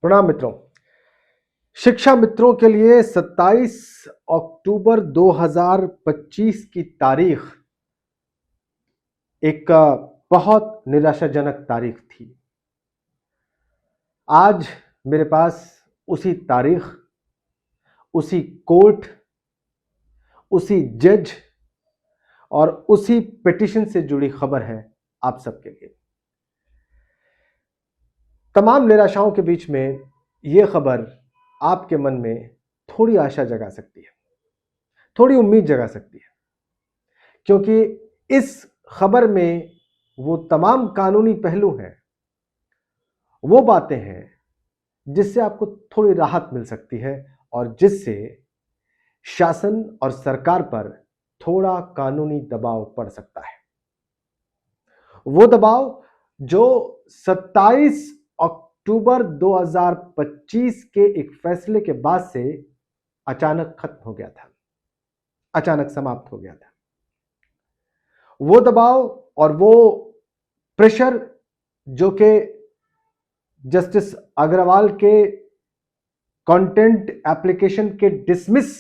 प्रणाम मित्रों। शिक्षा मित्रों के लिए 27 अक्टूबर 2025 की तारीख एक बहुत निराशाजनक तारीख थी। आज मेरे पास उसी तारीख, उसी कोर्ट, उसी जज और उसी पिटीशन से जुड़ी खबर है आप सबके लिए। तमाम निराशाओं के बीच में यह खबर आपके मन में थोड़ी आशा जगा सकती है, थोड़ी उम्मीद जगा सकती है, क्योंकि इस खबर में वो तमाम कानूनी पहलू हैं, वो बातें हैं जिससे आपको थोड़ी राहत मिल सकती है और जिससे शासन और सरकार पर थोड़ा कानूनी दबाव पड़ सकता है। वो दबाव जो 27 अक्टूबर 2025 के एक फैसले के बाद से अचानक खत्म हो गया था, अचानक समाप्त हो गया था। वो दबाव और वो प्रेशर जो कि जस्टिस अग्रवाल के कंटेंट एप्लीकेशन के डिसमिस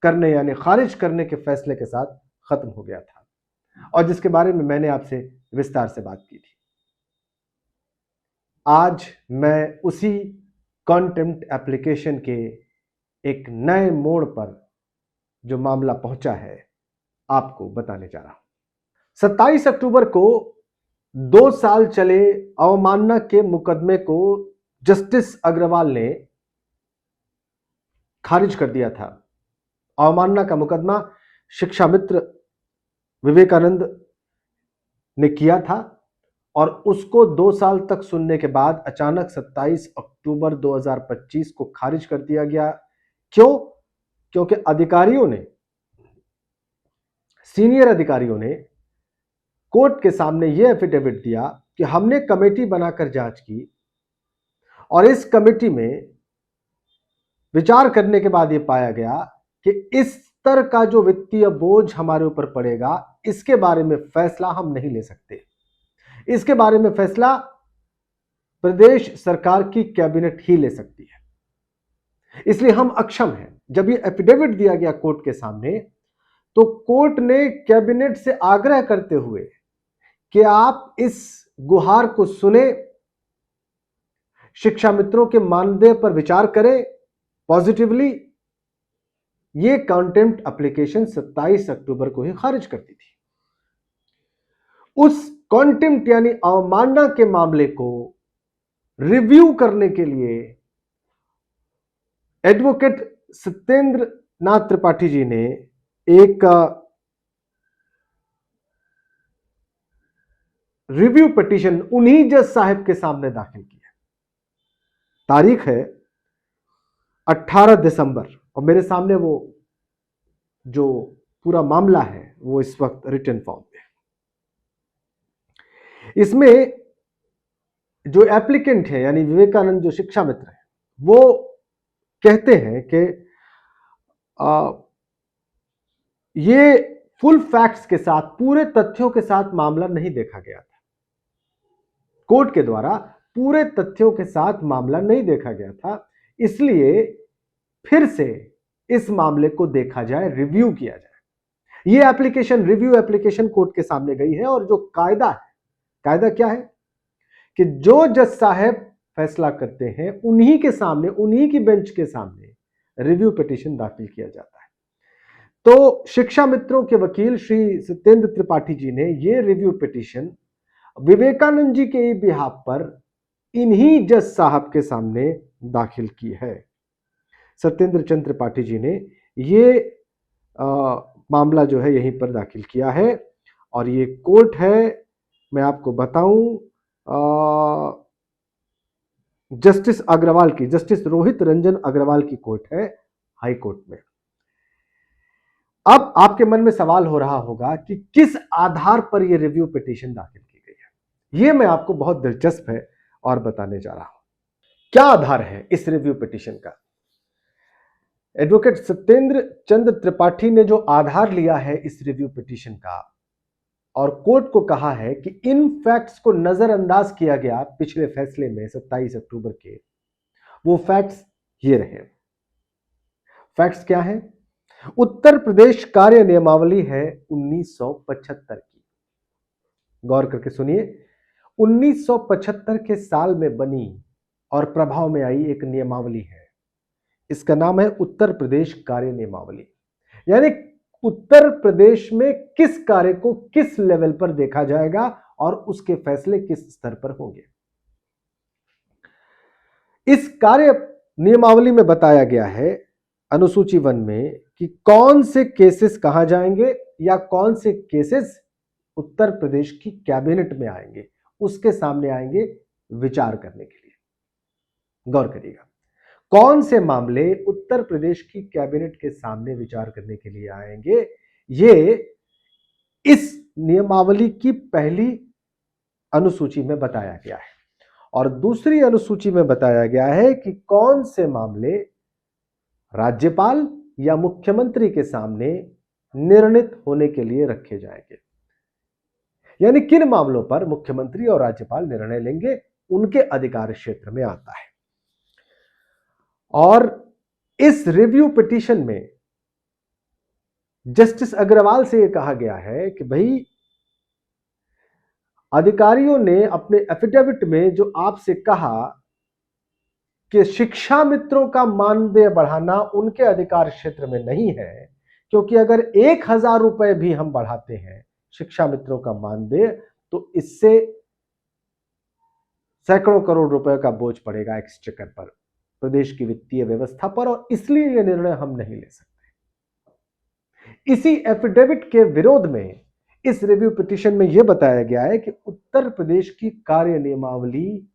करने यानी खारिज करने के फैसले के साथ खत्म हो गया था और जिसके बारे में मैंने आपसे विस्तार से बात की थी। आज मैं उसी कंटेंट एप्लीकेशन के एक नए मोड़ पर जो मामला पहुंचा है आपको बताने जा रहा हूं। 27 अक्टूबर को 2 साल चले अवमानना के मुकदमे को जस्टिस अग्रवाल ने खारिज कर दिया था। अवमानना का मुकदमा शिक्षा मित्र विवेकानंद ने किया था और उसको 2 साल तक सुनने के बाद अचानक 27 अक्टूबर 2025 को खारिज कर दिया गया। क्यों? क्योंकि सीनियर अधिकारियों ने कोर्ट के सामने यह एफिडेविट दिया कि हमने कमेटी बनाकर जांच की और इस कमेटी में विचार करने के बाद यह पाया गया कि इस स्तर का जो वित्तीय बोझ हमारे ऊपर पड़ेगा, इसके बारे में फैसला हम नहीं ले सकते। इसके बारे में फैसला प्रदेश सरकार की कैबिनेट ही ले सकती है, इसलिए हम अक्षम हैं। जब यह एफिडेविट दिया गया कोर्ट के सामने, तो कोर्ट ने कैबिनेट से आग्रह करते हुए कि आप इस गुहार को सुने, शिक्षा मित्रों के मानदेय पर विचार करें पॉजिटिवली। यह कंटेम्प्ट एप्लीकेशन 27 अक्टूबर को ही खारिज करती थी। उस कंटेम्प्ट यानी अवमानना के मामले को रिव्यू करने के लिए एडवोकेट सत्येंद्र नाथ त्रिपाठी जी ने एक रिव्यू पिटीशन उन्हीं जज साहब के सामने दाखिल किया। तारीख है 18 दिसंबर और मेरे सामने वो जो पूरा मामला है वो इस वक्त रिटन फॉर्म में। इसमें जो एप्लीकेंट है यानी विवेकानंद जो शिक्षा मित्र है, वो कहते हैं कि ये फुल फैक्ट्स के साथ, पूरे तथ्यों के साथ मामला नहीं देखा गया था। कोर्ट के द्वारा पूरे तथ्यों के साथ मामला नहीं देखा गया था, इसलिए फिर से इस मामले को देखा जाए, रिव्यू किया जाए। यह एप्लीकेशन रिव्यू एप्लीकेशन कोर्ट के सामने गई है और जो कायदा है, कायदा क्या है कि जो जज साहब फैसला करते हैं उन्हीं के सामने, उन्हीं की बेंच के सामने रिव्यू पिटीशन दाखिल किया जाता है। तो शिक्षा मित्रों के वकील श्री सत्येंद्र त्रिपाठी जी ने यह रिव्यू पिटीशन विवेकानंद जी के बिहाफ पर इन्हीं जज साहब के सामने दाखिल की है। सत्येंद्र चंद्र त्रिपाठी जी ने यह मामला जो है यहीं पर दाखिल किया है और ये कोर्ट है, मैं आपको बताऊं, जस्टिस अग्रवाल की, जस्टिस रोहित रंजन अग्रवाल की कोर्ट है, हाई कोर्ट में। अब आपके मन में सवाल हो रहा होगा कि किस आधार पर यह रिव्यू पिटीशन दाखिल की गई है। यह मैं आपको बहुत दिलचस्प है और बताने जा रहा हूं। क्या आधार है इस रिव्यू पिटीशन का? एडवोकेट सत्येंद्र चंद्र त्रिपाठी ने जो आधार लिया है इस रिव्यू पिटीशन का और कोर्ट को कहा है कि इन फैक्ट्स को नजरअंदाज किया गया पिछले फैसले में 27 अक्टूबर के, वो फैक्ट्स ये रहे। फैक्ट्स क्या है? उत्तर प्रदेश कार्य नियमावली है 1975 की। गौर करके सुनिए, 1975 के साल में बनी और प्रभाव में आई एक नियमावली है। इसका नाम है उत्तर प्रदेश कार्य नियमावली। यानी उत्तर प्रदेश में किस कार्य को किस लेवल पर देखा जाएगा और उसके फैसले किस स्तर पर होंगे। इस कार्य नियमावली में बताया गया है अनुसूची 1 में कि कौन से केसेस कहां जाएंगे या कौन से केसेस उत्तर प्रदेश की कैबिनेट में आएंगे, उसके सामने आएंगे विचार करने के लिए। गौर करिएगा, कौन से मामले उत्तर प्रदेश की कैबिनेट के सामने विचार करने के लिए आएंगे, ये इस नियमावली की पहली अनुसूची में बताया गया है। और दूसरी अनुसूची में बताया गया है कि कौन से मामले राज्यपाल या मुख्यमंत्री के सामने निर्णित होने के लिए रखे जाएंगे। यानी किन मामलों पर मुख्यमंत्री और राज्यपाल निर्णय लेंगे, उनके अधिकार क्षेत्र में आता है। और इस रिव्यू पिटीशन में जस्टिस अग्रवाल से यह कहा गया है कि भाई, अधिकारियों ने अपने एफिडेविट में जो आपसे कहा कि शिक्षा मित्रों का मानदेय बढ़ाना उनके अधिकार क्षेत्र में नहीं है, क्योंकि अगर 1,000 रुपए भी हम बढ़ाते हैं शिक्षा मित्रों का मानदेय, तो इससे सैकड़ों करोड़ रुपए का बोझ पड़ेगा एक्सचेकर पर, प्रदेश की वित्तीय व्यवस्था पर, और इसलिए यह निर्णय हम नहीं ले सकते। इसी एफिडेविट के विरोध में इस रिव्यू पिटीशन में यह बताया गया है कि उत्तर प्रदेश की कार्य नियमावली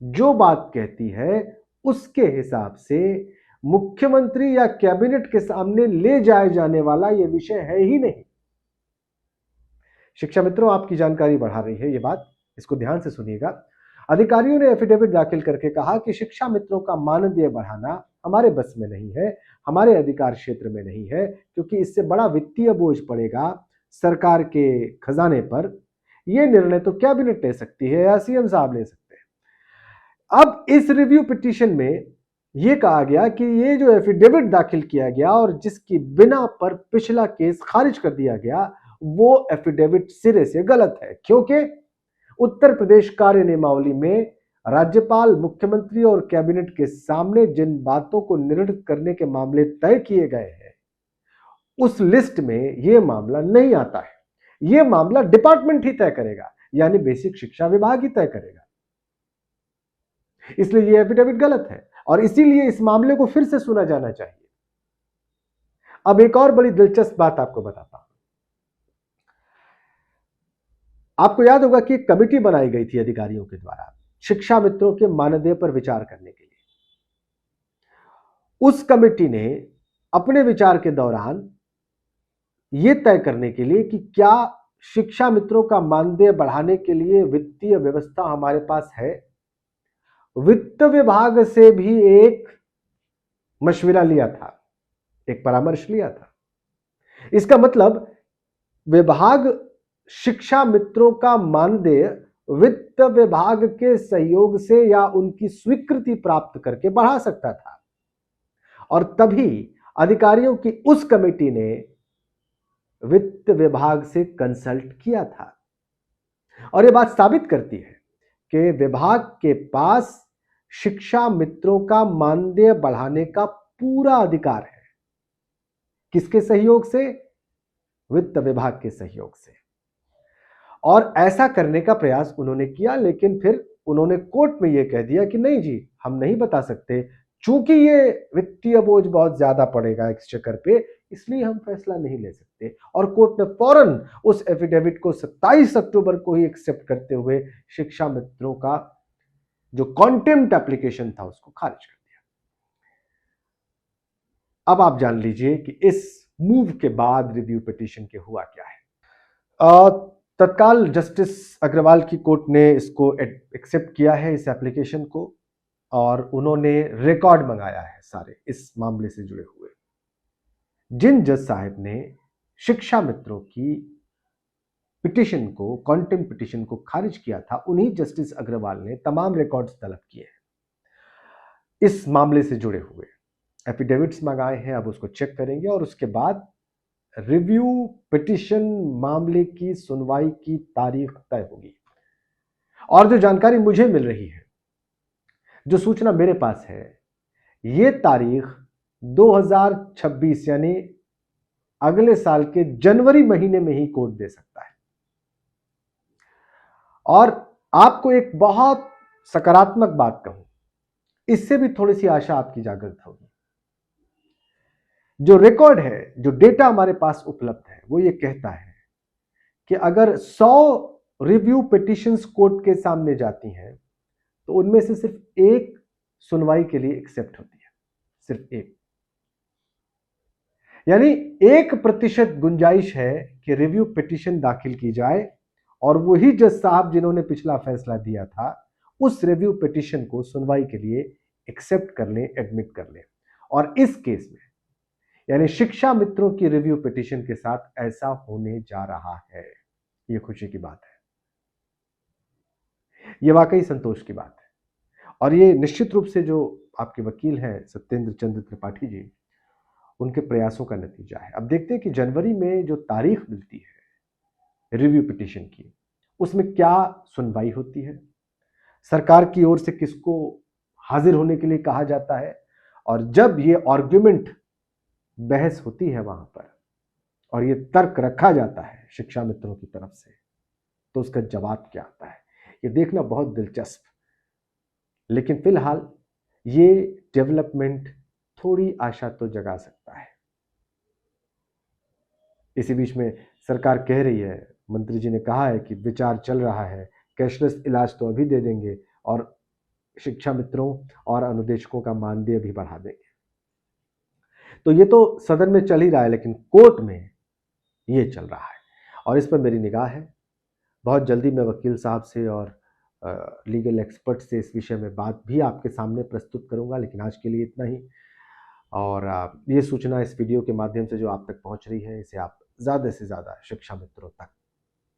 जो बात कहती है उसके हिसाब से मुख्यमंत्री या कैबिनेट के सामने ले जाए जाने वाला यह विषय है ही नहीं। शिक्षा मित्रों, आपकी जानकारी बढ़ा रही है यह बात, इसको ध्यान से सुनिएगा। अधिकारियों ने एफिडेविट दाखिल करके कहा कि शिक्षा मित्रों का मानदेय बढ़ाना हमारे बस में नहीं है, हमारे अधिकार क्षेत्र में नहीं है, क्योंकि इससे बड़ा वित्तीय बोझ पड़ेगा सरकार के खजाने पर। यह निर्णय तो कैबिनेट ले सकती है या सीएम साहब ले सकते हैं। अब इस रिव्यू पिटीशन में यह कहा गया कि ये जो एफिडेविट दाखिल किया गया और जिसकी बिना पर पिछला केस खारिज कर दिया गया, वो एफिडेविट सिरे से गलत है, क्योंकि उत्तर प्रदेश कार्य नियमावली में राज्यपाल, मुख्यमंत्री और कैबिनेट के सामने जिन बातों को निर्णित करने के मामले तय किए गए हैं, उस लिस्ट में यह मामला नहीं आता है। यह मामला डिपार्टमेंट ही तय करेगा, यानी बेसिक शिक्षा विभाग ही तय करेगा। इसलिए यह एफिडेविट गलत है और इसीलिए इस मामले को फिर से सुना जाना चाहिए। अब एक और बड़ी दिलचस्प बात आपको बताता हूं। आपको याद होगा कि एक कमेटी बनाई गई थी अधिकारियों के द्वारा शिक्षा मित्रों के मानदेय पर विचार करने के लिए। उस कमेटी ने अपने विचार के दौरान यह तय करने के लिए कि क्या शिक्षा मित्रों का मानदेय बढ़ाने के लिए वित्तीय व्यवस्था हमारे पास है, वित्त विभाग से भी एक मशविरा लिया था, एक परामर्श लिया था। इसका मतलब विभाग शिक्षा मित्रों का मानदेय वित्त विभाग के सहयोग से या उनकी स्वीकृति प्राप्त करके बढ़ा सकता था। और तभी अधिकारियों की उस कमेटी ने वित्त विभाग से कंसल्ट किया था। और यह बात साबित करती है कि विभाग के पास शिक्षा मित्रों का मानदेय बढ़ाने का पूरा अधिकार है। किसके सहयोग से? वित्त विभाग के सहयोग से। और ऐसा करने का प्रयास उन्होंने किया, लेकिन फिर उन्होंने कोर्ट में यह कह दिया कि नहीं जी, हम नहीं बता सकते, चूंकि ये वित्तीय बोझ बहुत ज्यादा पड़ेगा एक्सचेकर पे, इसलिए हम फैसला नहीं ले सकते। और कोर्ट ने फौरन उस एफिडेविट को 27 अक्टूबर को ही एक्सेप्ट करते हुए शिक्षा मित्रों का जो कॉन्टेम्प्ट एप्लीकेशन था उसको खारिज कर दिया। अब आप जान लीजिए कि इस मूव के बाद रिव्यू पिटीशन के हुआ क्या है। तत्काल जस्टिस अग्रवाल की कोर्ट ने इसको एक्सेप्ट किया है, इस एप्लीकेशन को, और उन्होंने रिकॉर्ड मंगाया है सारे इस मामले से जुड़े हुए। जिन जज साहब ने शिक्षा मित्रों की पिटीशन को, कॉन्टेम्प्ट पिटीशन को खारिज किया था, उन्हीं जस्टिस अग्रवाल ने तमाम रिकॉर्ड्स तलब किए हैं। इस मामले से जुड़े हुए एफिडेविट्स मंगाए हैं, अब उसको चेक करेंगे और उसके बाद रिव्यू पिटीशन मामले की सुनवाई की तारीख तय होगी। और जो जानकारी मुझे मिल रही है, जो सूचना मेरे पास है, ये तारीख 2026 यानी अगले साल के जनवरी महीने में ही कोर्ट दे सकता है। और आपको एक बहुत सकारात्मक बात कहूं, इससे भी थोड़ी सी आशा आपकी जागृत होगी। जो रिकॉर्ड है, जो डेटा हमारे पास उपलब्ध है, वो ये कहता है कि अगर 100 रिव्यू पिटीशंस कोर्ट के सामने जाती हैं तो उनमें से सिर्फ एक सुनवाई के लिए एक्सेप्ट होती है, सिर्फ एक। यानी 1% गुंजाइश है कि रिव्यू पिटीशन दाखिल की जाए और वही जज साहब जिन्होंने पिछला फैसला दिया था उस रिव्यू पिटीशन को सुनवाई के लिए एक्सेप्ट कर लें, एडमिट कर लें। और इस केस में यानी शिक्षा मित्रों की रिव्यू पिटीशन के साथ ऐसा होने जा रहा है। यह खुशी की बात है, यह वाकई संतोष की बात है। और ये निश्चित रूप से जो आपके वकील हैं सत्येंद्र चंद्र त्रिपाठी जी, उनके प्रयासों का नतीजा है। अब देखते हैं कि जनवरी में जो तारीख मिलती है रिव्यू पिटीशन की, उसमें क्या सुनवाई होती है, सरकार की ओर से किसको हाजिर होने के लिए कहा जाता है, और जब ये आर्ग्यूमेंट बहस होती है वहां पर और ये तर्क रखा जाता है शिक्षा मित्रों की तरफ से, तो उसका जवाब क्या आता है, ये देखना बहुत दिलचस्प। लेकिन फिलहाल ये डेवलपमेंट थोड़ी आशा तो जगा सकता है। इसी बीच में सरकार कह रही है, मंत्री जी ने कहा है कि विचार चल रहा है, कैशलेस इलाज तो अभी दे देंगे और शिक्षा मित्रों और अनुदेशकों का मानदेय भी बढ़ा देंगे। तो ये तो सदन में चल ही रहा है, लेकिन कोर्ट में ये चल रहा है और इस पर मेरी निगाह है। बहुत जल्दी मैं वकील साहब से और लीगल एक्सपर्ट से इस विषय में बात भी आपके सामने प्रस्तुत करूंगा, लेकिन आज के लिए इतना ही। और ये सूचना इस वीडियो के माध्यम से जो आप तक पहुंच रही है, इसे आप ज़्यादा से ज़्यादा शिक्षा मित्रों तक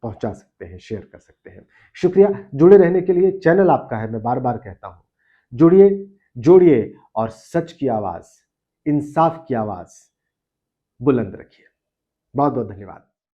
पहुंचा सकते हैं, शेयर कर सकते हैं। शुक्रिया जुड़े रहने के लिए। चैनल आपका है, मैं बार बार कहता हूं, जुड़िए, जोड़िए और सच की आवाज़, इंसाफ की आवाज़ बुलंद रखिए। बहुत बहुत धन्यवाद।